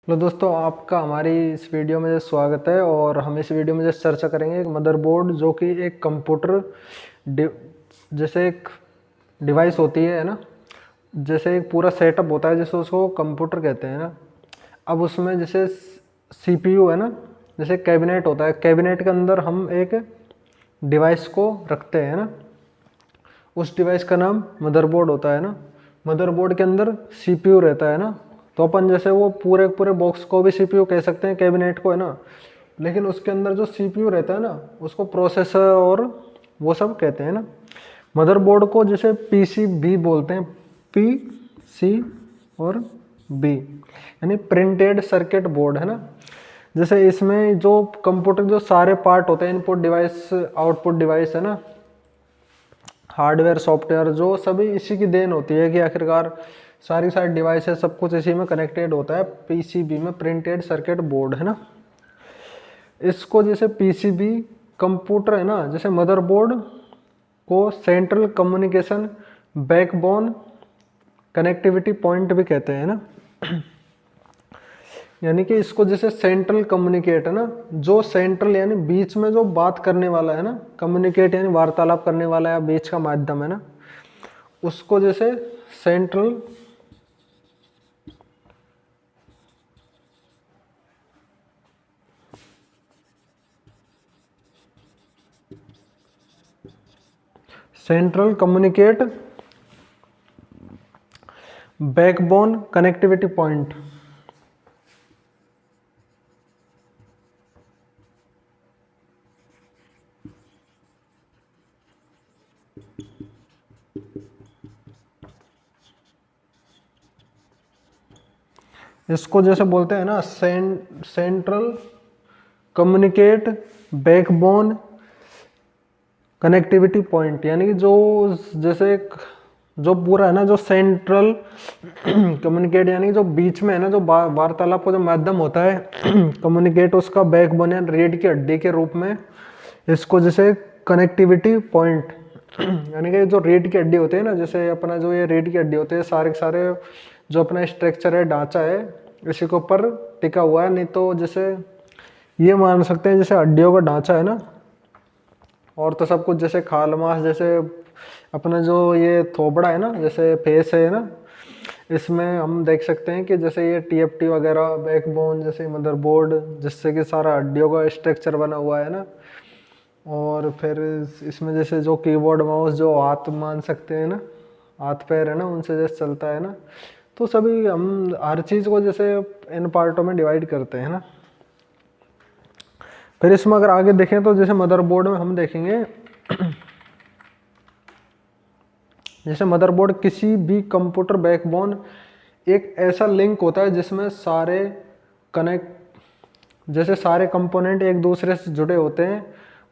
Hello दोस्तों, आपका हमारी इस वीडियो में स्वागत है। और हम इस वीडियो में जैसे चर्चा करेंगे एक मदरबोर्ड जो कि एक कंप्यूटर डि- जैसे एक डिवाइस होती है ना। जैसे एक पूरा सेटअप होता है, जैसे उसको कंप्यूटर कहते हैं ना। अब उसमें जैसे सीपीयू है ना, जैसे कैबिनेट होता है, कैबिनेट के अंदर हम एक डिवाइस को रखते हैं ना। उस डिवाइस का नाम मदरबोर्ड होता है ना। मदरबोर्ड के अंदर सीपीयू रहता है ना। तो अपन जैसे वो पूरे पूरे बॉक्स को भी सीपीयू कह सकते हैं, कैबिनेट को, है ना। लेकिन उसके अंदर जो सीपीयू रहता है ना, उसको प्रोसेसर और वो सब कहते हैं ना। मदरबोर्ड को जैसे पीसीबी बोलते हैं, पी सी और बी, यानी प्रिंटेड सर्किट बोर्ड, है ना। जैसे इसमें जो कंप्यूटर जो सारे पार्ट होते हैं, इनपुट डिवाइस आउटपुट डिवाइस, है ना, हार्डवेयर सॉफ्टवेयर, जो सभी इसी की देन होती है कि आखिरकार सारी सारी डिवाइसेस सब कुछ इसी में कनेक्टेड होता है, पीसीबी में, प्रिंटेड सर्किट बोर्ड, है ना। इसको जैसे पीसीबी कंप्यूटर है ना, जैसे मदरबोर्ड को central communication backbone connectivity point भी कहते हैं ना। यानी कि इसको जैसे सेंट्रल कम्युनिकेट है ना, जो सेंट्रल यानी बीच में जो बात करने वाला है ना, कम्युनिकेट यानी वार्तालाप करने वाला या बीच का माध्यम है ना, उसको जैसे central central communicate backbone connectivity point. इसको जैसे बोलते हैं ना central communicate backbone connectivity point, यानी कि जो जैसे जो पूरा है ना, जो सेंट्रल कम्युनिकेट यानी जो बीच में है ना, जो वार्तालाप का जो माध्यम होता है कम्युनिकेट, उसका बैकबोन या रीढ़ की हड्डी के रूप में इसको जैसे कनेक्टिविटी पॉइंट यानी कि जो रीढ़ की हड्डी होती है ना, जैसे अपना जो ये रीढ़ की हड्डी होते हैं, सारे के सारे जो अपना स्ट्रक्चर है, ढांचा है, इसी के ऊपर टिका हुआ है। नहीं तो जैसे ये मान सकते हैं जैसे हड्डियों का ढांचा है ना, और तो सब कुछ जैसे खाल मास, जैसे अपना जो ये थोबड़ा है ना, जैसे फेस है ना, इसमें हम देख सकते हैं कि जैसे ये टीएफटी वगैरह, बैकबोन, जैसे मदरबोर्ड, जिससे कि सारा हड्डियों का स्ट्रक्चर बना हुआ है ना। और फिर इसमें जैसे जो कीबोर्ड माउस, जो हाथ मान सकते हैं ना, हाथ पैर है ना, उनसे जैसे चलता है ना। तो सभी हम हर चीज़ को जैसे इन पार्टों में डिवाइड करते हैं ना। फिर इसमें अगर आगे देखें तो जैसे मदरबोर्ड में हम देखेंगे जैसे मदरबोर्ड किसी भी कंप्यूटर बैकबोन एक ऐसा लिंक होता है जिसमें सारे कनेक्ट जैसे सारे कंपोनेंट एक दूसरे से जुड़े होते हैं।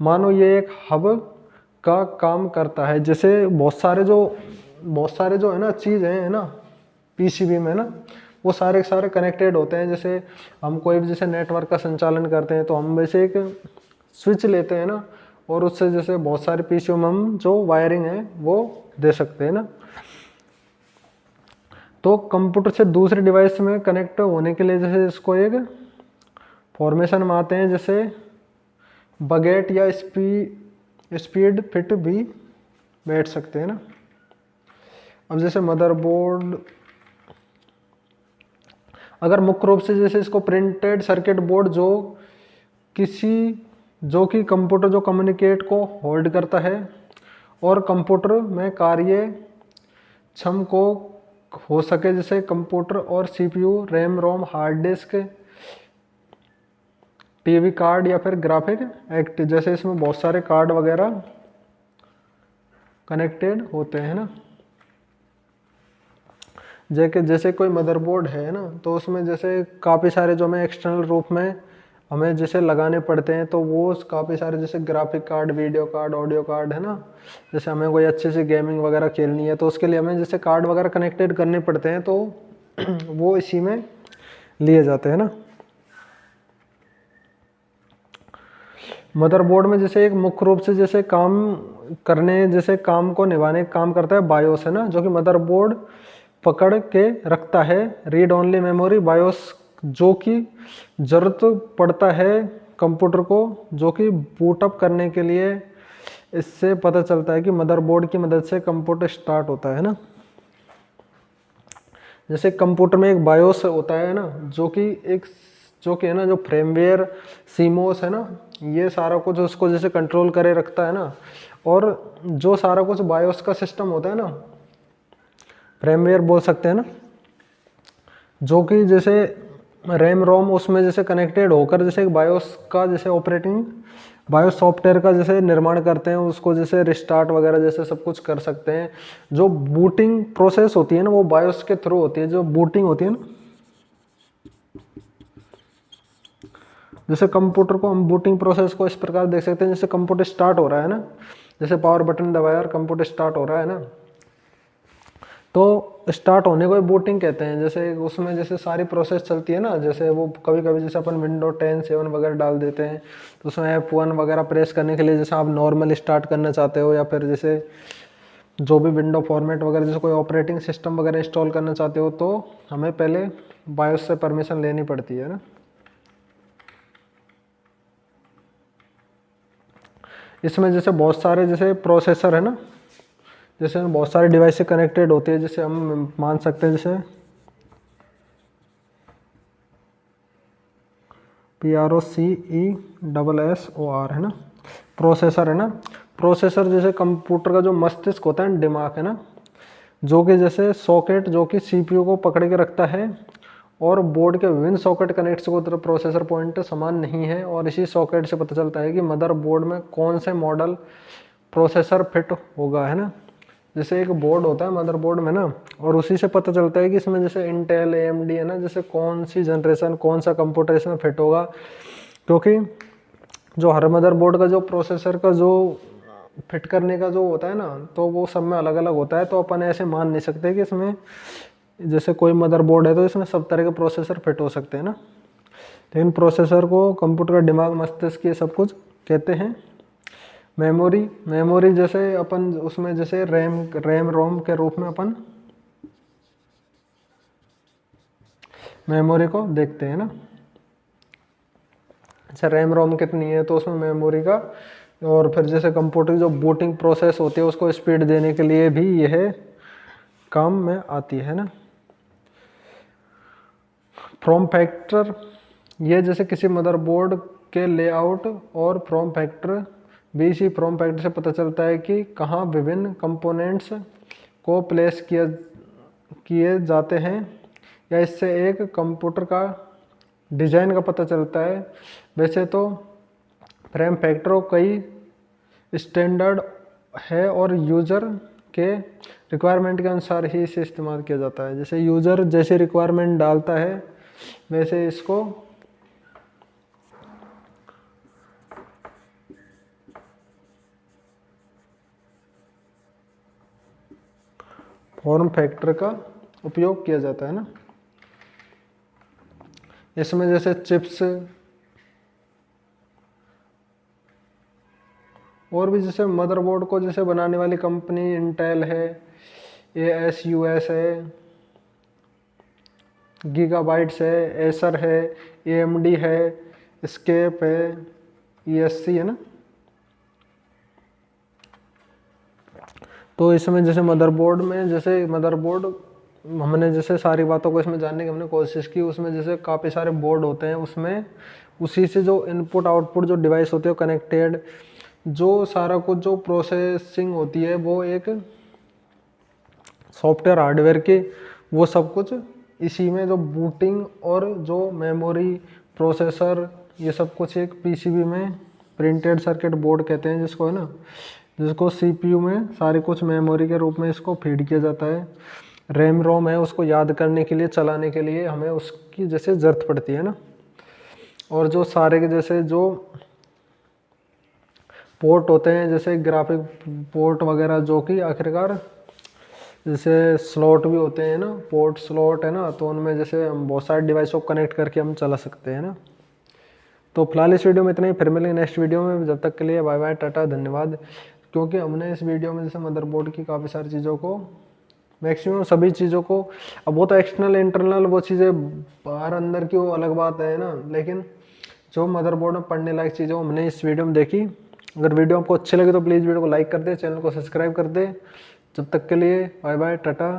मानो ये एक हब का काम करता है। जैसे बहुत सारे जो है ना चीज़ है ना पीसीबी में ना, वो सारे के सारे कनेक्टेड होते हैं। जैसे हम कोई भी जैसे नेटवर्क का संचालन करते हैं तो हम वैसे एक स्विच लेते हैं ना, और उससे जैसे बहुत सारे पीसीयू में हम जो वायरिंग है वो दे सकते हैं ना। तो कंप्यूटर से दूसरे डिवाइस में कनेक्ट होने के लिए जैसे इसको एक फॉर्मेशन में आते हैं, जैसे बगेट या स्पीड फिट भी बैठ सकते हैं ना। अब जैसे मदरबोर्ड अगर मुख्य रूप से जैसे इसको प्रिंटेड सर्किट बोर्ड जो कि कंप्यूटर जो कम्युनिकेट को होल्ड करता है और कंप्यूटर में कार्य क्षम को हो सके, जैसे कंप्यूटर और CPU, RAM ROM, hard disk, TV card या फिर ग्राफिक एक्ट, जैसे इसमें बहुत सारे कार्ड वगैरह कनेक्टेड होते हैं ना। जैसे कोई मदरबोर्ड है ना, तो उसमें जैसे काफ़ी सारे जो हमें एक्सटर्नल रूप में हमें जैसे लगाने पड़ते हैं, तो वो काफ़ी सारे जैसे graphic card, video card, audio card, है ना। जैसे हमें कोई अच्छे से गेमिंग वगैरह खेलनी है तो उसके लिए हमें जैसे कार्ड वगैरह कनेक्टेड करने पड़ते हैं, तो वो इसी में लिए जाते हैं ना। मदरबोर्ड में जैसे एक मुख्य रूप से जैसे काम को निभाने काम करता है बायोस, है ना, जो कि मदरबोर्ड पकड़ के रखता है। रीड ओनली मेमोरी बायोस जो कि ज़रूरत पड़ता है कंप्यूटर को, जो कि बूटअप करने के लिए। इससे पता चलता है कि मदरबोर्ड की मदद से कंप्यूटर स्टार्ट होता है ना। जैसे कंप्यूटर में एक बायोस होता है ना, जो कि है ना, जो फ्रेमवेयर सीमोस है ना, ये सारा कुछ उसको जैसे कंट्रोल करे रखता है ना। और जो सारा कुछ बायोस का सिस्टम होता है ना, फ्रेमवेयर बोल सकते हैं ना, जो कि जैसे रैम रोम उसमें जैसे कनेक्टेड होकर जैसे एक बायोस का जैसे ऑपरेटिंग बायोस सॉफ्टवेयर का जैसे निर्माण करते हैं, उसको जैसे रिस्टार्ट वगैरह जैसे सब कुछ कर सकते हैं। जो बूटिंग प्रोसेस होती है ना, वो बायोस के थ्रू होती है। जो बूटिंग होती है ना, जैसे कंप्यूटर को हम बूटिंग प्रोसेस को इस प्रकार देख सकते हैं, जैसे कंप्यूटर स्टार्ट हो रहा है ना, जैसे पावर बटन दबाया और कंप्यूटर स्टार्ट हो रहा है ना, तो स्टार्ट होने को बूटिंग कहते हैं। जैसे उसमें जैसे सारी प्रोसेस चलती है ना, जैसे वो कभी कभी जैसे अपन विंडो 10 7 वगैरह डाल देते हैं, तो उसमें F1 वगैरह प्रेस करने के लिए जैसे आप नॉर्मल स्टार्ट करना चाहते हो, या फिर जैसे जो भी विंडो फॉर्मेट वगैरह जैसे कोई ऑपरेटिंग सिस्टम वगैरह इंस्टॉल करना चाहते हो, तो हमें पहले बायोस से परमिशन लेनी पड़ती है ना। इसमें जैसे बहुत सारे जैसे प्रोसेसर है ना, जैसे बहुत सारे डिवाइस से कनेक्टेड होते हैं, जैसे हम मान सकते हैं जैसे PROCESSOR है ना, प्रोसेसर है ना। प्रोसेसर जैसे कंप्यूटर का जो मस्तिष्क होता है, दिमाग है ना, जो कि जैसे सॉकेट जो कि CPU को पकड़ के रखता है, और बोर्ड के विभिन्न सॉकेट कनेक्ट्स को तरफ प्रोसेसर पॉइंट समान नहीं है, और इसी सॉकेट से पता चलता है कि मदरबोर्ड में कौन से मॉडल प्रोसेसर फिट होगा, है ना। जैसे एक बोर्ड होता है मदरबोर्ड में ना, और उसी से पता चलता है कि इसमें जैसे इंटेल AMD है ना, जैसे कौन सी जनरेशन कौन सा कंप्यूटर इसमें फिट होगा। क्योंकि जो हर मदरबोर्ड का जो प्रोसेसर का जो फिट करने का जो होता है ना, तो वो सब में अलग अलग होता है। तो अपन ऐसे मान नहीं सकते कि इसमें जैसे कोई मदरबोर्ड है तो इसमें सब तरह के प्रोसेसर फिट हो सकते हैं ना। लेकिन प्रोसेसर को कंप्यूटर का दिमाग, मस्तिष्क, ये सब कुछ कहते हैं। मेमोरी जैसे अपन उसमें जैसे रैम रोम के रूप में अपन मेमोरी को देखते हैं ना। अच्छा, रैम रोम कितनी है तो उसमें मेमोरी का, और फिर जैसे कंप्यूटर की जो बूटिंग प्रोसेस होती है उसको स्पीड देने के लिए भी यह काम में आती है ना। फॉर्म फैक्टर, ये जैसे किसी मदरबोर्ड के लेआउट और फॉर्म फैक्टर भी इसी फॉर्म फैक्टर से पता चलता है कि कहाँ विभिन्न कंपोनेंट्स को प्लेस किए जाते हैं, या इससे एक कंप्यूटर का डिज़ाइन का पता चलता है। वैसे तो फ्रेम फैक्टर कई स्टैंडर्ड है और यूज़र के रिक्वायरमेंट के अनुसार ही इसे इस्तेमाल किया जाता है। जैसे यूज़र जैसे रिक्वायरमेंट डालता है वैसे इसको फॉर्म फैक्टर का उपयोग किया जाता है ना। इसमें जैसे चिप्स और भी जैसे मदरबोर्ड को जैसे बनाने वाली कंपनी इंटेल है, ASUS है, गीगाबाइट्स है, एसर है, AMD है, स्केप है, ESC है ना। तो इसमें जैसे मदरबोर्ड हमने जैसे सारी बातों को इसमें जानने की हमने कोशिश की। उसमें जैसे काफ़ी सारे बोर्ड होते हैं, उसमें उसी से जो इनपुट आउटपुट जो डिवाइस होती है कनेक्टेड, जो सारा कुछ जो प्रोसेसिंग होती है वो एक सॉफ्टवेयर हार्डवेयर के, वो सब कुछ इसी में जो बूटिंग और जो मेमोरी प्रोसेसर ये सब कुछ एक PCB में प्रिंटेड सर्किट बोर्ड कहते हैं जिसको, है ना, जिसको CPU में सारे कुछ मेमोरी के रूप में इसको फीड किया जाता है। रैम रोम है, उसको याद करने के लिए, चलाने के लिए हमें उसकी जैसे ज़रूरत पड़ती है ना। और जो सारे के जैसे जो पोर्ट होते हैं, जैसे ग्राफिक पोर्ट वगैरह, जो कि आखिरकार जैसे स्लॉट भी होते हैं ना, पोर्ट स्लॉट है ना, तो उनमें जैसे हम बहुत सारे डिवाइस को कनेक्ट करके हम चला सकते हैं ना। तो फिलहाल इस वीडियो में इतना ही, फिर मिलेंगे नेक्स्ट वीडियो में। जब तक के लिए बाय बाय, टाटा, धन्यवाद। क्योंकि हमने इस वीडियो में जैसे मदरबोर्ड की काफ़ी सारी चीज़ों को मैक्सिमम सभी चीज़ों को, अब वो तो एक्सटर्नल इंटरनल वो चीज़ें बाहर अंदर की वो अलग बात है ना, लेकिन जो मदरबोर्ड में पढ़ने लायक चीज़ें वो हमने इस वीडियो में देखी। अगर वीडियो आपको अच्छी लगे तो प्लीज़ वीडियो को लाइक कर दे, चैनल को सब्सक्राइब कर दे। जब तक के लिए बाय बाय, टाटा।